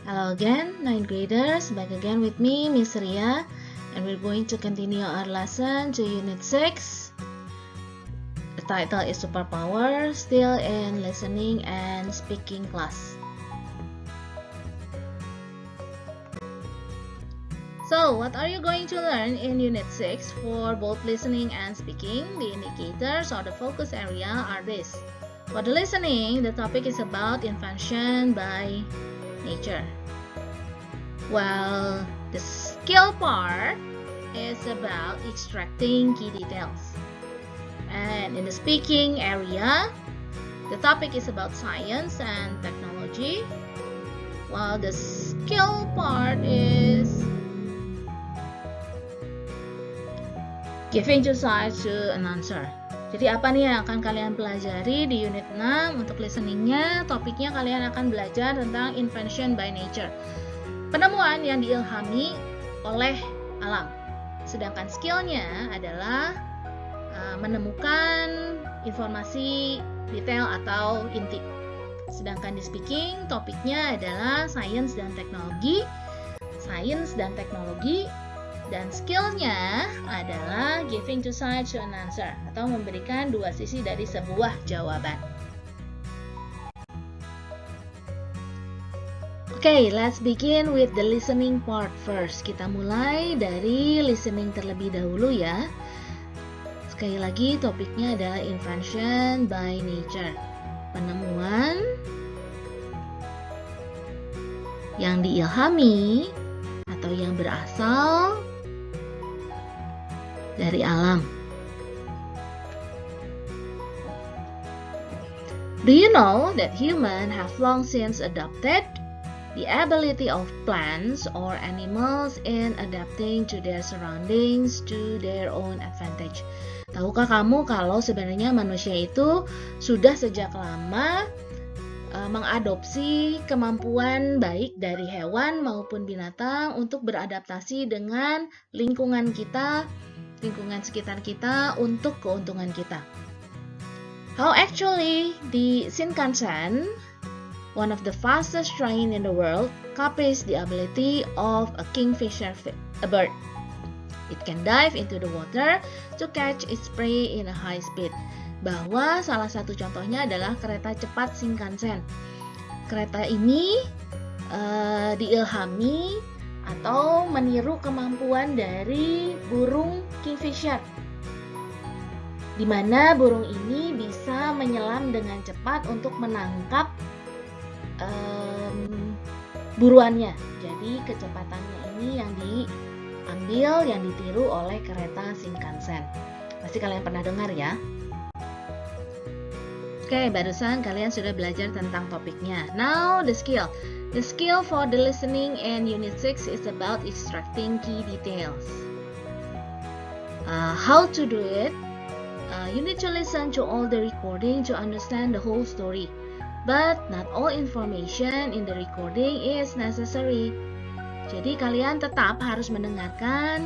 Hello again, 9th graders, back again with me, Miss Ria, and we're going to continue our lesson to Unit 6. The title is Superpower, still in listening and speaking class. So, what are you going to learn in Unit 6 for both listening and speaking? The indicators or the focus area are this. For the listening, the topic is about invention by nature. Well, the skill part is about extracting key details. And in the speaking area, the topic is about science and technology, while the skill part is giving two sides to an answer. Jadi apa nih yang akan kalian pelajari di unit 6? Untuk listeningnya, topiknya kalian akan belajar tentang invention by nature. Penemuan yang diilhami oleh alam. Sedangkan skillnya adalah menemukan informasi detail atau inti. Sedangkan di speaking, topiknya adalah science dan teknologi. Dan skillnya adalah giving two sides to an answer, atau memberikan dua sisi dari sebuah jawaban. Okay, let's begin with the listening part first. Kita mulai dari listening terlebih dahulu ya. Sekali lagi topiknya adalah invention by nature. Penemuan yang diilhami atau yang berasal dari alam. Do you know that humans have long since adopted the ability of plants or animals in adapting to their surroundings to their own advantage? Tahukah kamu kalau sebenarnya manusia itu sudah sejak lama mengadopsi kemampuan baik dari hewan maupun binatang untuk beradaptasi dengan lingkungan kita, lingkungan sekitar kita untuk keuntungan kita. How actually the Shinkansen, one of the fastest train in the world, copies the ability of a kingfisher, a bird. It can dive into the water to catch its prey in a high speed. Bahwa salah satu contohnya adalah kereta cepat Shinkansen. Kereta ini diilhami atau meniru kemampuan dari burung kingfisher, di mana burung ini bisa menyelam dengan cepat untuk menangkap buruannya. Jadi kecepatannya ini yang diambil, yang ditiru oleh kereta Shinkansen. Pasti kalian pernah dengar ya. Oke, barusan kalian sudah belajar tentang topiknya. Now the skill. The skill for the listening in Unit 6 is about extracting key details. How to do it? You need to listen to all the recording to understand the whole story. But not all information in the recording is necessary. Jadi kalian tetap harus mendengarkan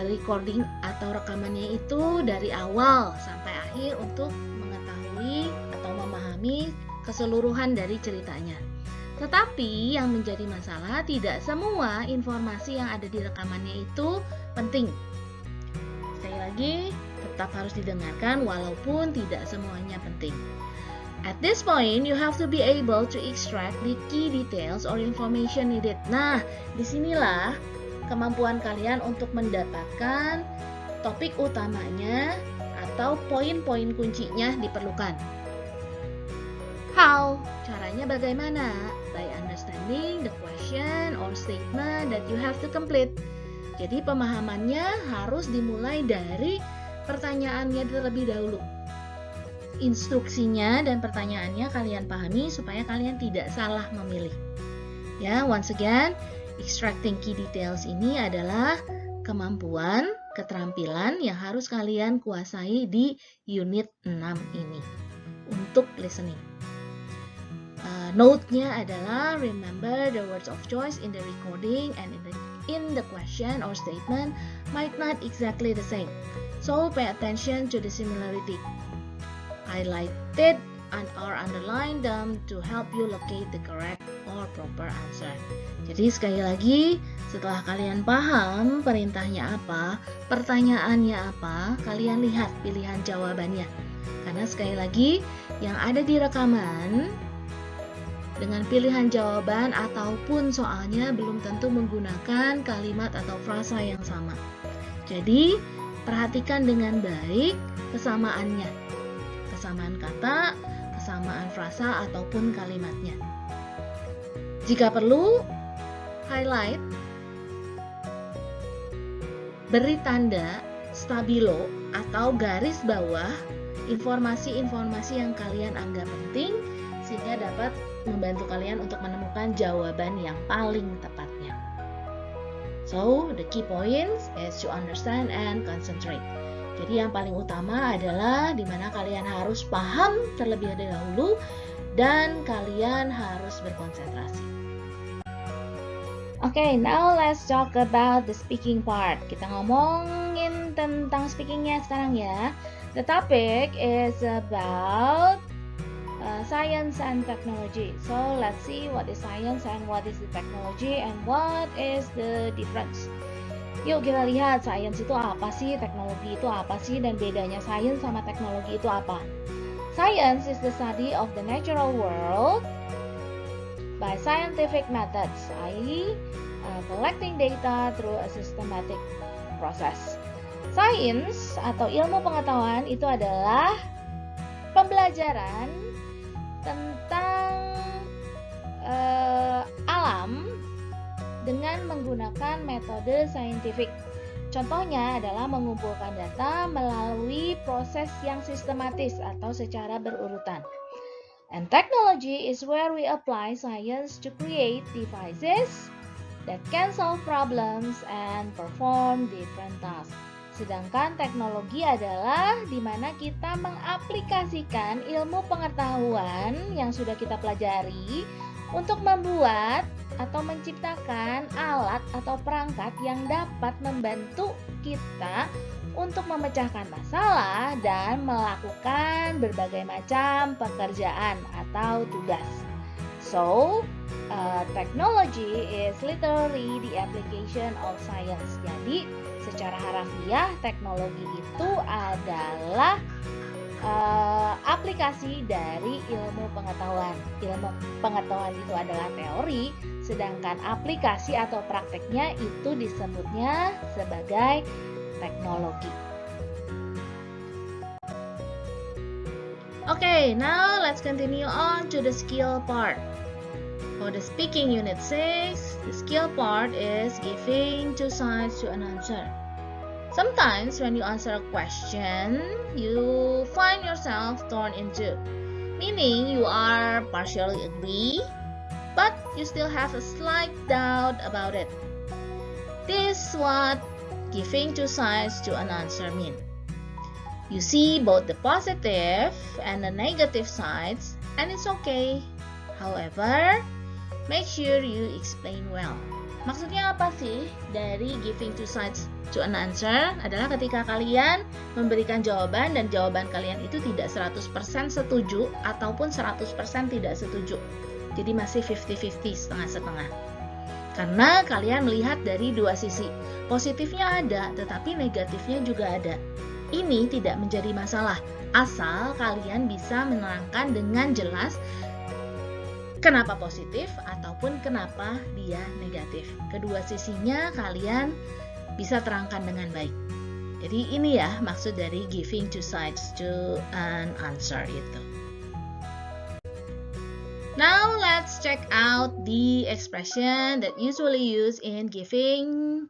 recording atau rekamannya itu dari awal sampai akhir untuk mengetahui atau memahami keseluruhan dari ceritanya. Tetapi yang menjadi masalah, tidak semua informasi yang ada di rekamannya itu penting. Sekali lagi, tetap harus didengarkan walaupun tidak semuanya penting. At this point, you have to be able to extract the key details or information needed. Nah, disinilah kemampuan kalian untuk mendapatkan topik utamanya atau poin-poin kuncinya diperlukan. How? Caranya bagaimana? By understanding the question or statement that you have to complete. Jadi pemahamannya harus dimulai dari pertanyaannya terlebih dahulu. Instruksinya dan pertanyaannya kalian pahami supaya kalian tidak salah memilih. Ya, once again, extracting key details ini adalah kemampuan, keterampilan yang harus kalian kuasai di unit 6 ini untuk listening. Note-nya adalah remember the words of choice in the recording and in the question or statement might not exactly the same. So pay attention to the similarity. Highlighted or underline them to help you locate the correct or proper answer. Jadi sekali lagi, setelah kalian paham perintahnya apa, pertanyaannya apa, kalian lihat pilihan jawabannya. Karena sekali lagi, yang ada di rekaman dengan pilihan jawaban ataupun soalnya belum tentu menggunakan kalimat atau frasa yang sama. Jadi, perhatikan dengan baik kesamaannya. Kesamaan kata, kesamaan frasa ataupun kalimatnya. Jika perlu, highlight, beri tanda stabilo atau garis bawah informasi-informasi yang kalian anggap penting sehingga dapat membantu kalian untuk menemukan jawaban yang paling tepatnya. So, the key points is to understand and concentrate. Jadi yang paling utama adalah di mana kalian harus paham terlebih dahulu dan kalian harus berkonsentrasi. Okay, now let's talk about the speaking part. Kita ngomongin tentang speakingnya sekarang ya. The topic is about science and technology. So let's see what is science and what is the technology and what is the difference. Yuk kita lihat science itu apa sih, teknologi itu apa sih, dan bedanya science sama teknologi itu apa. Science is the study of the natural world by scientific methods, i.e. Collecting data through a systematic process. Science atau ilmu pengetahuan itu adalah pembelajaran tentang alam dengan menggunakan metode saintifik. Contohnya adalah mengumpulkan data melalui proses yang sistematis atau secara berurutan. And technology is where we apply science to create devices that can solve problems and perform different tasks. Sedangkan teknologi adalah di mana kita mengaplikasikan ilmu pengetahuan yang sudah kita pelajari untuk membuat atau menciptakan alat atau perangkat yang dapat membantu kita untuk memecahkan masalah dan melakukan berbagai macam pekerjaan atau tugas. So, technology is literally the application of science. Jadi, secara harafiah, teknologi itu adalah aplikasi dari ilmu pengetahuan. Ilmu pengetahuan itu adalah teori, sedangkan aplikasi atau prakteknya itu disebutnya sebagai teknologi. Okay, now let's continue on to the skill part. For the speaking unit 6, the skill part is giving two sides to an answer. Sometimes when you answer a question, you find yourself torn in two, meaning you are partially agree, but you still have a slight doubt about it. This is what giving two sides to an answer mean. You see both the positive and the negative sides, and it's okay. However, make sure you explain well. Maksudnya apa sih dari giving two sides to an answer? Adalah ketika kalian memberikan jawaban dan jawaban kalian itu tidak 100% setuju ataupun 100% tidak setuju. Jadi masih 50-50, setengah-setengah. Karena kalian melihat dari dua sisi. Positifnya ada, tetapi negatifnya juga ada. Ini tidak menjadi masalah, asal kalian bisa menerangkan dengan jelas kenapa positif ataupun kenapa dia negatif. Kedua sisinya kalian bisa terangkan dengan baik. Jadi ini ya maksud dari giving two sides to an answer itu. Now let's check out the expression that usually used in giving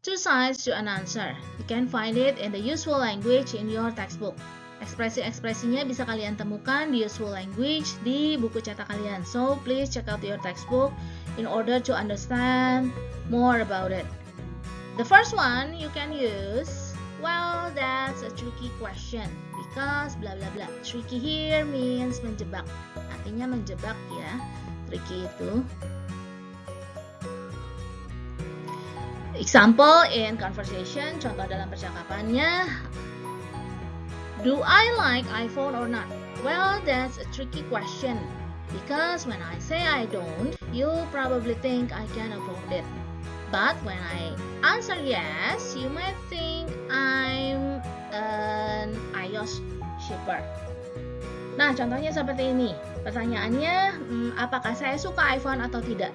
two sides to an answer. You can find it in the useful language in your textbook. Ekspresi-ekspresinya bisa kalian temukan di useful language di buku cetak kalian. So, please check out your textbook in order to understand more about it. The first one you can use, well, that's a tricky question because bla bla bla. Tricky here means menjebak. Artinya menjebak ya. Tricky itu. Example in conversation, contoh dalam percakapannya. Do I like iPhone or not? Well, that's a tricky question. Because when I say I don't, you'll probably think I can afford it. But when I answer yes, you might think I'm an iOS shipper. Nah, contohnya seperti ini. Pertanyaannya, apakah saya suka iPhone atau tidak?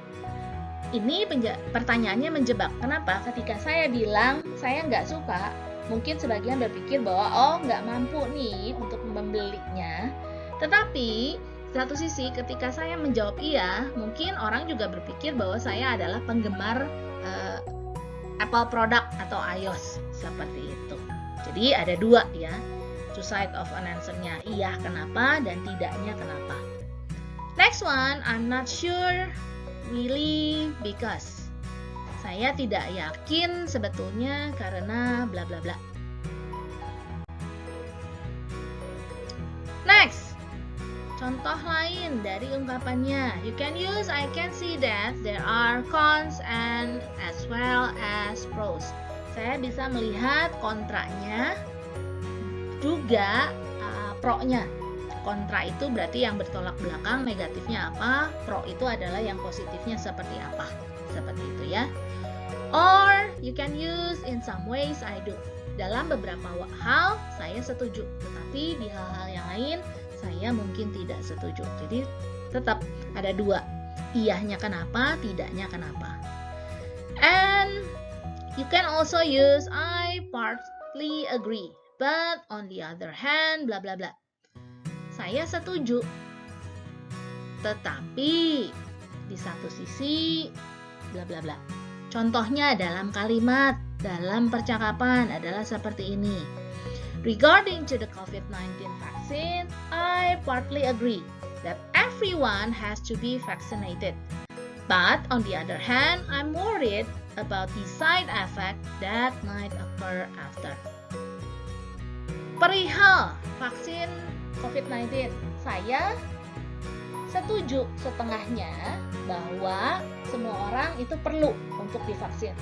Ini pertanyaannya menjebak. Kenapa? Ketika saya bilang saya nggak suka, mungkin sebagian berpikir bahwa nggak mampu nih untuk membelinya. Tetapi satu sisi ketika saya menjawab iya, mungkin orang juga berpikir bahwa saya adalah penggemar Apple product atau iOS seperti itu. Jadi ada dua ya, two side of an answer-nya, iya kenapa dan tidaknya kenapa. Next one, I'm not sure really because. Saya tidak yakin sebetulnya karena bla bla bla. Next, contoh lain dari ungkapannya. You can use I can see that there are cons and as well as pros. Saya bisa melihat kontranya juga pro-nya. Kontra itu berarti yang bertolak belakang, negatifnya apa, pro itu adalah yang positifnya seperti apa. Seperti itu ya. Or you can use in some ways I do. Dalam beberapa hal saya setuju, tetapi di hal-hal yang lain saya mungkin tidak setuju. Jadi tetap ada dua, iyahnya kenapa, tidaknya kenapa. And you can also use I partly agree, but on the other hand, bla bla bla. Saya setuju, tetapi di satu sisi, bla bla bla. Contohnya dalam kalimat, dalam percakapan adalah seperti ini. Regarding to the COVID-19 vaccine, I partly agree that everyone has to be vaccinated. But on the other hand, I'm worried about the side effect that might occur after. Perihal vaksin COVID-19, saya setuju setengahnya bahwa semua orang itu perlu untuk divaksin.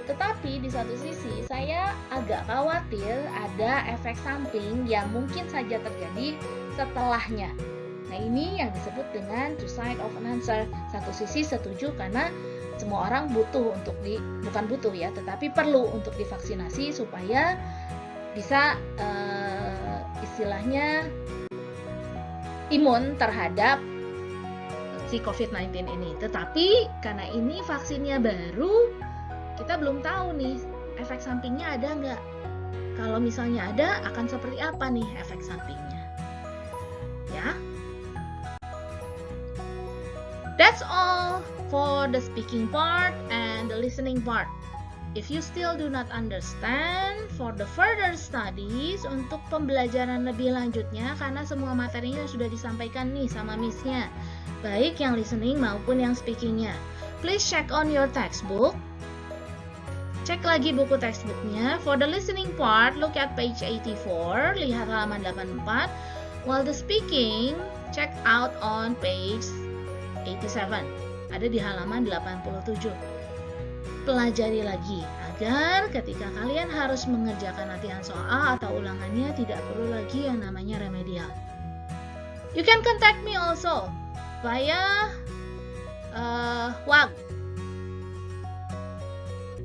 Tetapi di satu sisi saya agak khawatir ada efek samping yang mungkin saja terjadi setelahnya. Nah ini yang disebut dengan two side of an answer. Satu sisi setuju karena semua orang butuh untuk bukan butuh ya, tetapi perlu untuk divaksinasi supaya bisa istilahnya imun terhadap si COVID-19 ini. Tetapi karena ini vaksinnya baru, kita belum tahu nih efek sampingnya ada nggak. Kalau misalnya ada, akan seperti apa nih efek sampingnya? Ya. That's all for the speaking part and the listening part. If you still do not understand, for the further studies, untuk pembelajaran lebih lanjutnya, karena semua materinya sudah disampaikan nih sama Miss-nya, baik yang listening maupun yang speakingnya. Please check on your textbook. Cek lagi buku textbooknya. For the listening part, look at page 84, lihat halaman 84. While the speaking, check out on page 87, ada di halaman 87. Pelajari lagi agar ketika kalian harus mengerjakan latihan soal atau ulangannya tidak perlu lagi yang namanya remedial. You can contact me also via WhatsApp.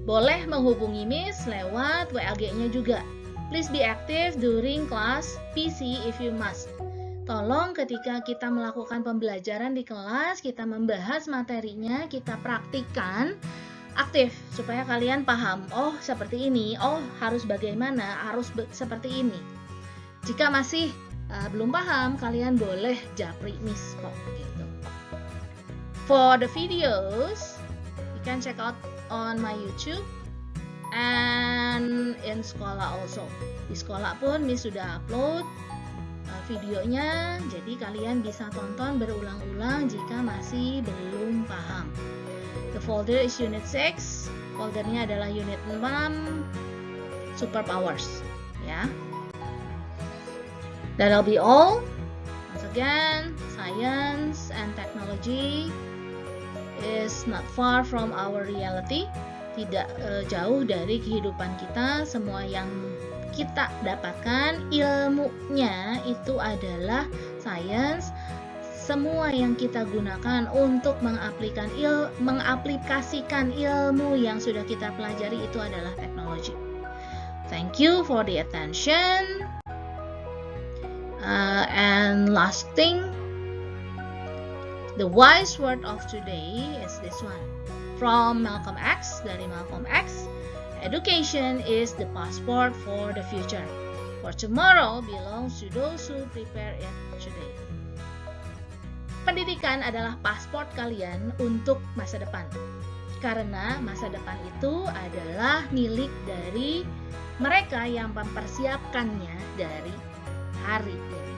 Boleh menghubungi Miss lewat WAG-nya juga. Please be active during class PC if you must. Tolong ketika kita melakukan pembelajaran di kelas, kita membahas materinya, kita praktikkan, aktif supaya kalian paham, oh seperti ini, oh harus bagaimana, harus seperti ini. Jika masih belum paham, kalian boleh japri Miss kok gitu. For the videos, you can check out on my YouTube and in sekolah also. Di sekolah pun Miss sudah upload videonya, jadi kalian bisa tonton berulang-ulang jika masih belum paham. The folder is unit 6, foldernya adalah unit 6, superpowers ya. That'll be all. Once again, science and technology is not far from our reality. Tidak jauh dari kehidupan kita. Semua yang kita dapatkan ilmunya itu adalah science. Semua yang kita gunakan untuk mengaplikasikan ilmu yang sudah kita pelajari itu adalah teknologi. Thank you for the attention. And last thing, the wise word of today is this one. From Malcolm X, dari Malcolm X, education is the passport for the future. For tomorrow belongs to those who prepare it today. Pendidikan adalah pasport kalian untuk masa depan. Karena masa depan itu adalah milik dari mereka yang mempersiapkannya dari hari ini.